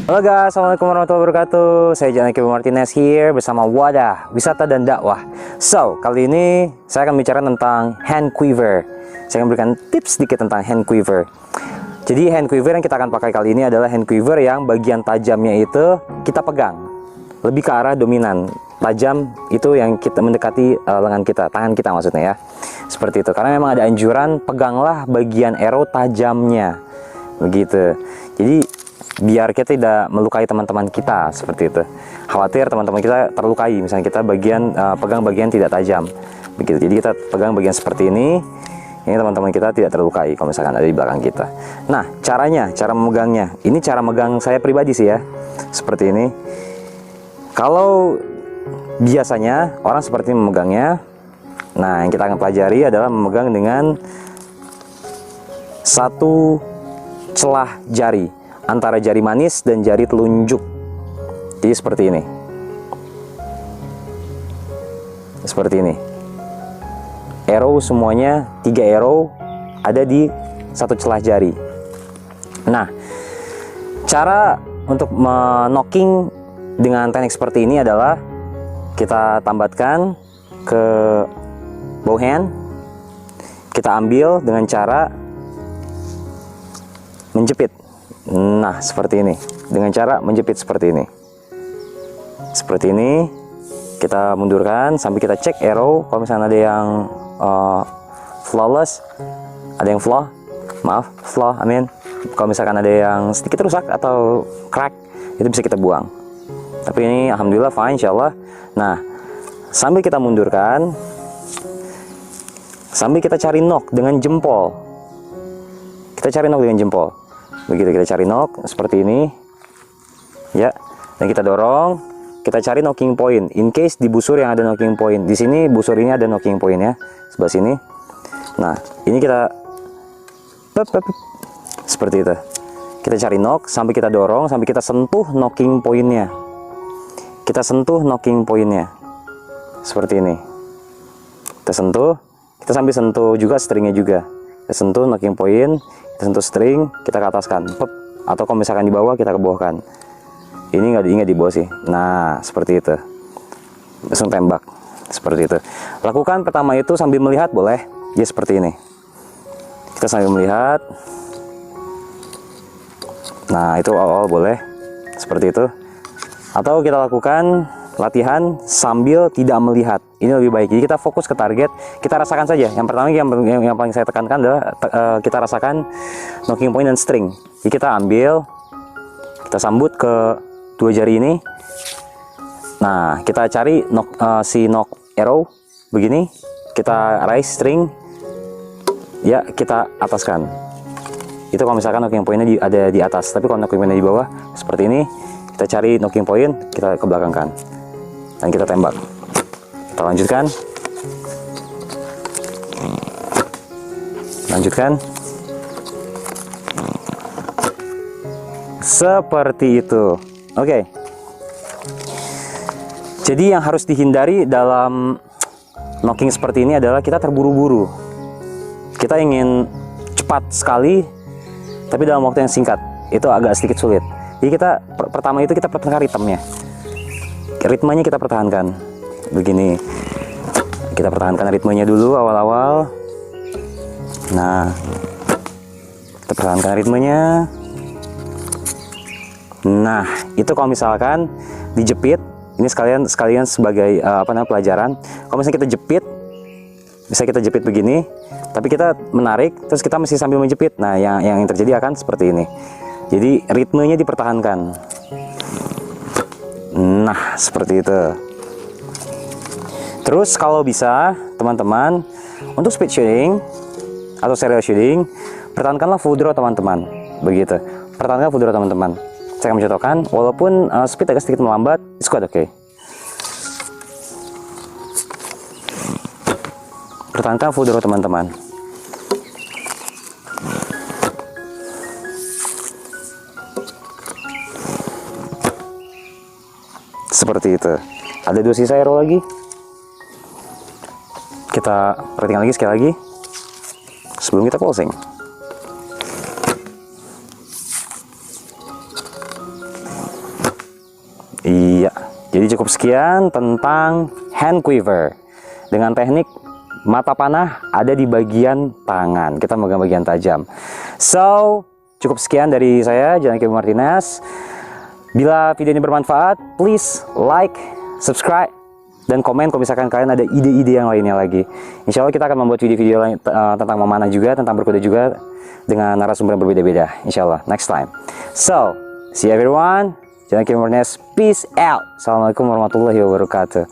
Halo guys, assalamualaikum warahmatullahi wabarakatuh. Saya Janaki Martinez here bersama Wadah Wisata dan Dakwah. So, kali ini saya akan bicara tentang hand quiver. Saya akan berikan tips sedikit tentang hand quiver. Jadi hand quiver yang kita akan pakai kali ini adalah hand quiver yang bagian tajamnya itu kita pegang, lebih ke arah dominan. Tajam itu yang kita mendekati lengan kita, tangan kita maksudnya ya. Seperti itu. Karena memang ada anjuran peganglah bagian arrow tajamnya. Begitu. Jadi biar kita tidak melukai teman-teman kita, seperti itu. Khawatir teman-teman kita terlukai, misalnya kita pegang bagian tidak tajam, begitu. Jadi kita pegang bagian seperti ini teman-teman kita tidak terlukai kalau misalkan ada di belakang kita. Nah, cara memegangnya, ini cara megang saya pribadi sih ya, seperti ini. Kalau biasanya orang seperti memegangnya, nah yang kita akan pelajari adalah memegang dengan satu celah jari antara jari manis dan jari telunjuk. Jadi seperti ini. Seperti ini. Arrow semuanya 3 arrow ada di satu celah jari. Nah, cara untuk knocking dengan teknik seperti ini adalah kita tambatkan ke bow hand. Kita ambil dengan cara menjepit. Nah, seperti ini. Dengan cara menjepit seperti ini. Seperti ini. Kita mundurkan sampai kita cek arrow. Kalau misalnya ada yang flawless, ada yang flaw, amin. Kalau misalkan ada yang sedikit rusak atau crack, itu bisa kita buang. Tapi ini alhamdulillah fine, insyaallah. Nah, sambil kita mundurkan, sambil kita cari knock dengan jempol. Kita cari knock dengan jempol. Begitu, kita cari knock seperti ini ya, dan kita dorong, kita cari knocking point. In case di busur yang ada knocking point, di sini busur ini ada knocking point ya, sebelah sini. Nah, ini kita seperti itu. Kita cari knock sampai kita dorong sampai kita sentuh knocking pointnya. Kita sentuh knocking pointnya seperti ini. Kita sentuh, kita sambil sentuh juga stringnya juga. Kita sentuh knocking point, kita sentuh string, kita ke ataskan, atau kalau misalkan di bawah kita ke bawahkan. Ini nggak di bawah sih. Nah, seperti itu. Langsung tembak, seperti itu. Lakukan pertama itu sambil melihat boleh, ya seperti ini. Kita sambil melihat. Nah, itu awal boleh, seperti itu. Atau kita lakukan latihan sambil tidak melihat, ini lebih baik. Jadi kita fokus ke target, kita rasakan saja. Yang pertama yang paling saya tekankan adalah kita rasakan knocking point dan string. Jadi kita ambil, kita sambut ke dua jari ini. Nah, kita cari si knock arrow begini, kita raise string ya, kita ataskan. Itu kalau misalkan knocking pointnya ada di atas, tapi kalau knocking pointnya di bawah seperti ini, kita cari knocking point, kita ke belakangkan dan kita tembak. Kita lanjutkan, seperti itu. Oke. Jadi yang harus dihindari dalam knocking seperti ini adalah kita terburu-buru. Kita ingin cepat sekali, tapi dalam waktu yang singkat. Itu agak sedikit sulit. Jadi kita pertama itu kita pertahankan ritmenya kita pertahankan begini. Kita pertahankan ritmenya dulu awal-awal. Nah, kita pertahankan ritmenya. Nah, itu kalau misalkan dijepit, ini sekalian sebagai pelajaran. Kalau misalnya kita jepit, bisa kita jepit begini, tapi kita menarik, terus kita masih sambil menjepit. Nah, yang terjadi akan seperti ini. Jadi ritmenya dipertahankan. Nah, seperti itu. Terus kalau bisa, teman-teman, untuk speed shooting atau serial shooting, pertahankanlah full draw, teman-teman. Begitu. Pertahankan full draw, teman-teman. Saya akan mencontohkan, walaupun speed agak sedikit melambat, it's quite okay. Pertahankan full draw, teman-teman. Seperti itu. Ada 2 sisa arrow lagi. Kita perhatikan lagi sekali lagi sebelum kita closing. Jadi cukup sekian tentang hand quiver dengan teknik mata panah ada di bagian tangan, kita megang bagian tajam. So cukup sekian dari saya, Janaki Martinez. Bila video ini bermanfaat, please like, subscribe, dan komen kalau misalkan kalian ada ide-ide yang lainnya lagi. Insya Allah kita akan membuat video-video lain tentang memanah juga, tentang berkuda juga, dengan narasumber yang berbeda-beda. Insya Allah, next time. So, see you everyone. Jangan Martinez, peace out. Assalamualaikum warahmatullahi wabarakatuh.